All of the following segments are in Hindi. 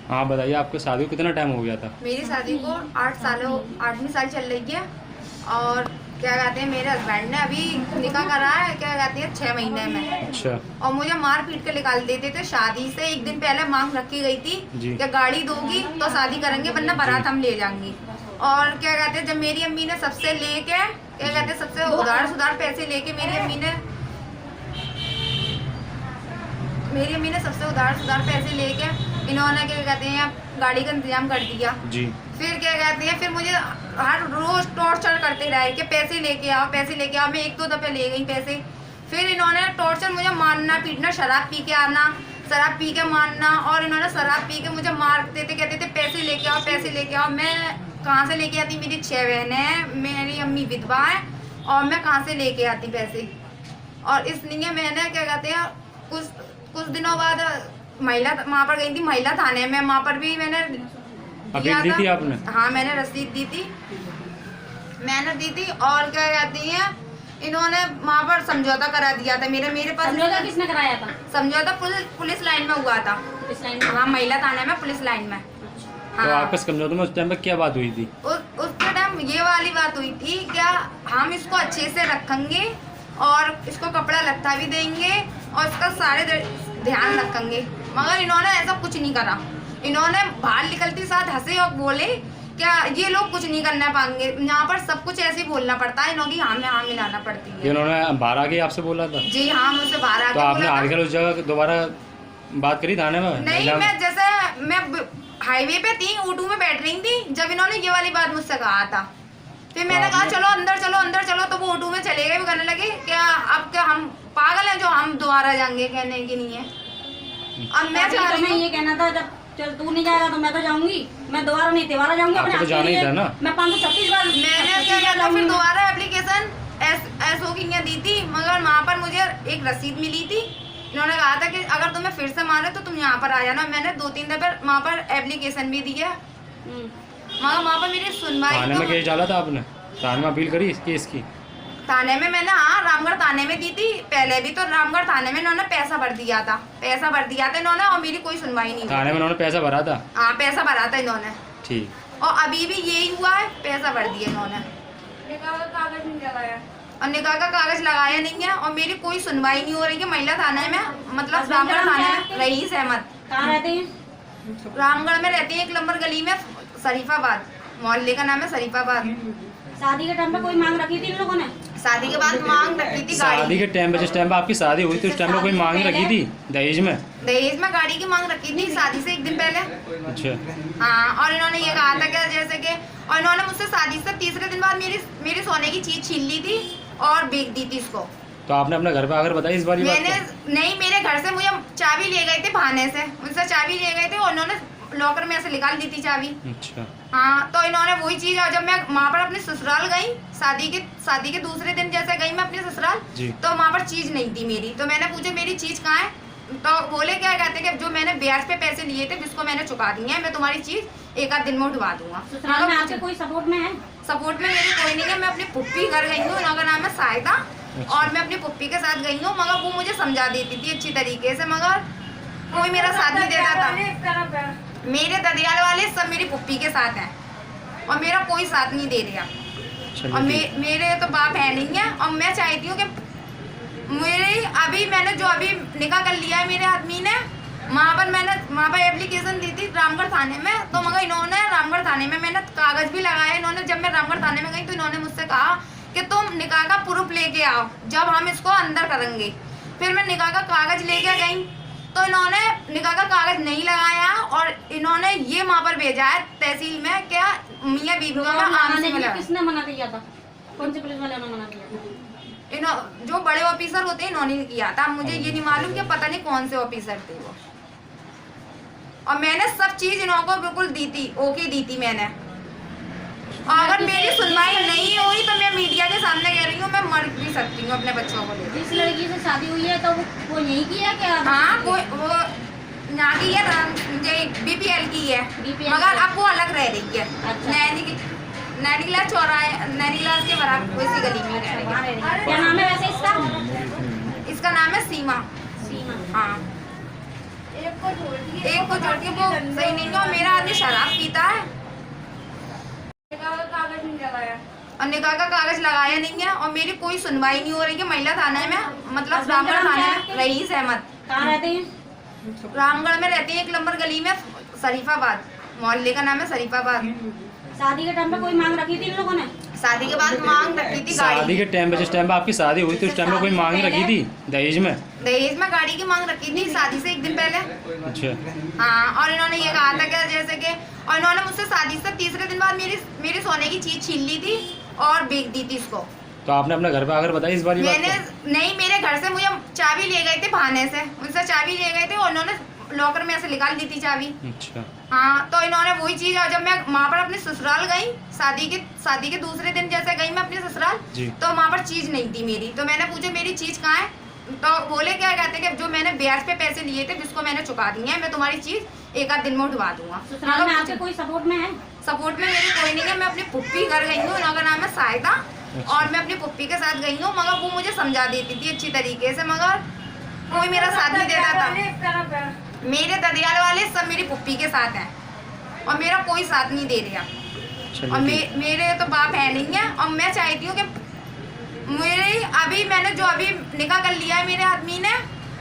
हाँ बताइए, आपकी शादी को कितना टाइम हो गया था? मेरी शादी को 8वीं साल चल रही है। और क्या कहते हैं, मेरे हस्बैंड ने अभी निकाह करा है, क्या कहते हैं, 6 महीने में। अच्छा। और मुझे मार पीट के निकाल देते थे। शादी से एक दिन पहले मांग रखी गई थी कि गाड़ी दोगी तो शादी करेंगे, वरना बारात हम ले जाएंगे। और क्या कहते हैं, जब मेरी अम्मी ने सबसे लेके, क्या कहते हैं, सबसे उधार पैसे लेके मेरी अम्मी ने सबसे उधार पैसे लेके इन्होंने, क्या कहते हैं, गाड़ी का इंतजाम कर दिया जी। फिर क्या कहते हैं, फिर मुझे हर रोज टॉर्चर करते रहे कि पैसे लेके आओ, पैसे लेके आओ। मैं 1-2 दफे ले गई पैसे। फिर इन्होंने टॉर्चर, मुझे मारना पीटना, शराब पी के आना, शराब पी के मारना। और इन्होंने शराब पी के मुझे मारते थे, कहते थे पैसे लेके आओ, पैसे लेके आओ। मैं कहाँ से लेके आती? मेरी 6 बहनें हैं, मेरी अम्मी विधवा है, और मैं कहाँ से लेके आती पैसे? और इसलिए मैंने, क्या कहते हैं, कुछ दिनों बाद वहाँ पर गई थी महिला थाने में। वहाँ पर भी मैंने दिया दी था। थी आपने? हाँ, मैंने रसीद दी थी, मैंने दी थी। और क्या कहती हैं, इन्होंने वहाँ पर समझौता करा दिया था। मेरे पास समझौता किसने कराया था? समझौता पुलिस लाइन में हुआ था। पुलिस लाइन में? हाँ, महिला थाने में, पुलिस लाइन में। हाँ। तो आपके समझौते में उस टाइम पे क्या बात हुई थी? उस टाइम ये वाली बात हुई थी, क्या हम इसको अच्छे से रखेंगे और इसको कपड़ा लत्ता भी देंगे और इसका सारे ध्यान रखेंगे। मगर इन्होंने ऐसा कुछ नहीं करा। इन्होंने बाहर निकलते साथ हंसे और बोले क्या ये लोग कुछ नहीं करना पाएंगे, यहाँ पर सब कुछ ऐसे ही बोलना पड़ता है, इन्होंने हाँ में हाँ मिलाना पड़ती है। इन्होंने बाहर आके आपसे बोला था? जी हाँ, मुझसे बाहर आके। तो आपने आगे उस जगह दोबारा बात करी थाने में? नहीं, मैं हाईवे पे थी, ऑटो में बैठ रही थी, जब इन्होंने ये वाली बात मुझसे कहा था। फिर मैंने कहा चलो अंदर चलो, अंदर चलो। तो वो ऑटो में चले गए। वो कहने लगे क्या अब क्या हम पागल हैं जो हम दोबारा जाएंगे? कहने की नहीं है। अब मैं चाह रही हूँ, ये कहना था जब चल तू नहीं जाएगा तो मैं तो जाऊंगी, मैं दोबारा नहीं तिवारा जाऊंगी। अपने तो जाना ही था ना। मैं 536 बार मैंने क्या कहता फिर दोबारा एप्लीकेशन एसओ की दी थी। मगर वहाँ पर मुझे एक रसीद मिली थी। इन्होंने कहा था कि अगर तुम्हें फिर से मारे तो तुम यहाँ पर आ जाना। मैंने 2-3 दफे वहाँ पर एप्लीकेशन भी दी है, मगर वहाँ पर मेरी सुनवाई। थाने में केस डाला था आपने? थाने में अपील करी केस की? थाने में मैंने, हाँ, रामगढ़ थाने में दी थी पहले भी। तो रामगढ़ थाने में इन्होंने पैसा भर दिया था इन्होंने, और मेरी कोई सुनवाई नहीं। थाने में उन्होंने पैसा भरा था? हाँ, पैसा भरा था इन्होंने। ठीक। और अभी भी यही हुआ है, पैसा भर दिया इन्होंने, निकाह का कागज नहीं लगाया और निकाह का कागज लगाया नहीं है। और मेरी कोई सुनवाई नहीं हो रही है महिला थाने में, मतलब रामगढ़ थाने में। रईस अहमद। कहाँ रहते हैं? रामगढ़ में रहते हैं, 1 नंबर गली में, शरीफाबाद मोहल्ले का नाम है, शरीफाबाद। शादी के टाइम पे कोई मांग रखी थी इन लोगों ने? शादी के बाद मांग रखी थी गाड़ी। शादी के टाइम पे, जिस टाइम पे आपकी शादी हुई थी उस टाइम पे कोई मांग रखी थी दहेज में? दहेज में गाड़ी की मांग रखी थी शादी से 1 दिन पहले। अच्छा। हाँ, और इन्होंने ये कहा था कि जैसे कि, और इन्होंने मुझसे शादी से तीसरे दिन बाद मेरी सोने की चीज छीन ली थी और बेच दी थी इसको। तो आपने अपने घर पे आकर बताई इस बार? मैंने नहीं, मेरे घर से मुझे चाबी ले गए थे बहाने से, मुझसे चाबी ले गए थे और उन्होंने लॉकर में ऐसे निकाल दी थी चाबी। अच्छा। हाँ, तो इन्होंने वही चीज, जब मैं वहाँ पर अपने ससुराल गई, शादी के दूसरे दिन जैसे गई मैं अपने ससुराल, तो वहाँ पर चीज नहीं थी मेरी। तो मैंने पूछा मेरी चीज कहाँ है? तो बोले क्या कहते कि जो मैंने ब्याज पे पैसे लिए थे जिसको मैंने चुका दिए हैं, मैं तुम्हारी चीज 1 आध दिन में उठवा दूंगा। ससुराल में आपके कोई सपोर्ट में है? सपोर्ट में मेरी कोई नहीं है। मैं अपनी पुप्पी घर गई हूँ, उनका नाम है साहिदा, और मैं अपनी पुप्पी के साथ गई हूँ। मगर वो मुझे समझा देती थी अच्छी तरीके से, मगर कोई मेरा साथ नहीं देता था। मेरे ददियाल वाले सब मेरी पुप्पी के साथ हैं और मेरा कोई साथ नहीं दे रहा। और मेरे तो बाप है नहीं है। और मैं चाहती हूँ कि मैंने जो अभी निकाह कर लिया है मेरे आदमी ने, वहाँ पर एप्लीकेशन दी थी रामगढ़ थाने में। तो मगर इन्होंने रामगढ़ थाने में मैंने कागज भी लगाया। इन्होंने, जब मैं रामगढ़ थाने में गई तो इन्होंने मुझसे कहा कि तुम निकाह का प्रूफ लेके आओ, जब हम इसको अंदर करेंगे। फिर मैं निकाह का कागज लेके गई तो इन्होंने निकाह का कागज नहीं लगाया और इन्होंने ये वहाँ पर भेजा है तहसील में, क्या मियां बीवी का आम से मिला। किसने मना किया था? कौन से पुलिस वाले ने मना किया था? जो बड़े ऑफिसर होते हैं इन्होंने किया था। मुझे ये नहीं मालूम कि पता नहीं कौन से ऑफिसर थे वो। और मैंने सब चीज इनको बिल्कुल दी थी, ओके दी थी मैंने। अगर मेरी सुनवाई नहीं हुई तो मैं मीडिया के सामने कह रही हूँ, मैं मर भी सकती हूँ अपने बच्चों को लेकर। जिस लड़की से शादी हुई है तो वो यहीं की है क्या? हाँ, वो यहाँ की है, BPL की है, मगर अब वो अलग रह रही है। नैनीला चौराहे, नैनीला के बराबर उसी गली में रह रही है। क्या नाम है वैसे इसका? इसका नाम है सीमा। सीमा। हाँ। एक को छोड़ के वो सही नहीं है। और मेरा आदमी शराब पीता है कागज नहीं लगाया। और निकाह का कागज लगाया नहीं है। और मेरी कोई सुनवाई नहीं हो रही है महिला थाने में, मतलब रामगढ़ थाने में। रईस अहमद कहाँ रहते हैं? रामगढ़ में रहते हैं, 1 नंबर गली में, शरीफाबाद मोहल्ले का नाम है शरीफाबाद। शादी के टाइम पे कोई मांग रखी थी इन लोगों ने? शादी के बाद मांग रखी थी शादी गाड़ी के टाइम पे, जिस टाइम पे आपकी शादी हुई थी उस टाइम पे कोई मांग रखी थी दहेज में? दहेज में गाड़ी की मांग रखी थी शादी से 1 दिन पहले। अच्छा। हाँ, और इन्होंने ये कहा था कि जैसे कि, और इन्होंने मुझसे शादी से तीसरे दिन बाद मेरी सोने की चीज छीन ली थी और बेच दी थी इसको। तो आपने अपने घर पे आकर बताई इस बार? मैंने नहीं, मेरे घर से मुझे चाबी ले गए थे बहाने से, मुझसे चाबी ले गए थे और इन्होंने लॉकर में ऐसे निकाल दी थी चाबी। अच्छा। हाँ, तो इन्होंने वही चीज, और जब मैं वहाँ पर अपने ससुराल गई, शादी के दूसरे दिन जैसे गई मैं अपने ससुराल, तो वहाँ पर चीज नहीं थी मेरी। तो मैंने पूछा मेरी चीज कहाँ है, तो बोले क्या कहते कि जो मैंने ब्याज पे पैसे लिए थे जिसको मैंने चुका दिए हैं, मैं तुम्हारी चीज 1 आध दिन में उठवा दूंगा। ससुराल में आपके कोई सपोर्ट में है? सपोर्ट में मेरी कोई नहीं है। मैं अपनी पुप्पी घर गई हूँ, उनका नाम है साहिदा, और मैं अपनी पुप्पी के साथ गई हूँ, मगर वो मुझे समझा देती थी अच्छी तरीके से, मगर कोई मेरा साथ नहीं देता था। मेरे ददियाल वाले सब मेरी पुप्पी के साथ हैं और मेरा कोई साथ नहीं दे रहा। और मेरे तो बाप है नहीं है। और मैं चाहती हूँ कि मेरे मैंने जो अभी निकाह कर लिया है मेरे आदमी ने,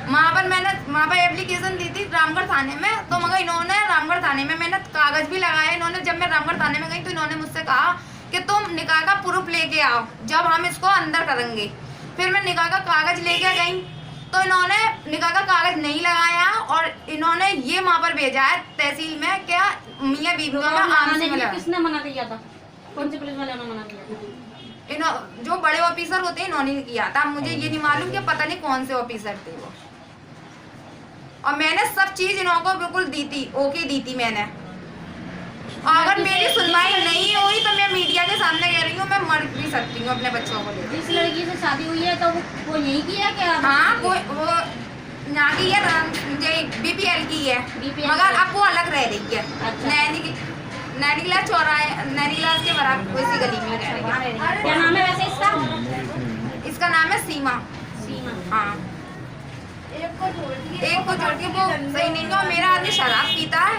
वहाँ पर एप्लीकेशन दी थी रामगढ़ थाने में, तो मगर इन्होंने रामगढ़ थाने में मैंने कागज भी लगाया। इन्होंने, जब मैं रामगढ़ थाने में गई तो इन्होंने मुझसे कहा कि तुम निकाह का प्रूफ लेके आओ, जब हम इसको अंदर करेंगे। फिर मैं निकाह का कागज लेके गई तो इन्होंने निकाह का कागज नहीं लगाया और इन्होंने ये वहाँ पर भेजा है तहसील में, क्या मियाँ बीवी में आने में लगा। किसने मना किया था? कौन से पुलिस वाले ने मना किया था? जो बड़े ऑफिसर होते हैं इन्होंने किया था। मुझे ये नहीं मालूम कि पता नहीं कौन से ऑफिसर थे वो। और मैंने सब चीज इनको बिल्कुल दी थी, ओके दी थी मैंने। अगर मेरी सुनवाई नहीं हुई तो मैं मीडिया के सामने कह रही हूँ, मैं मर भी सकती हूँ अपने बच्चों को लेकर। जिस लड़की से शादी हुई है तो वो यही की है क्या? हाँ, वो यहाँ की है, BPL की है, मगर अब वो अलग रह रही है। अच्छा। नैनीलाल चौराहे, नैनीलाल के बराबर उसी गली में रह रही है। क्या नाम है वैसे इसका? इसका नाम है सीमा। हाँ, एक को छोड़ के वो सही नहीं है। और मेरा आदमी शराब पीता है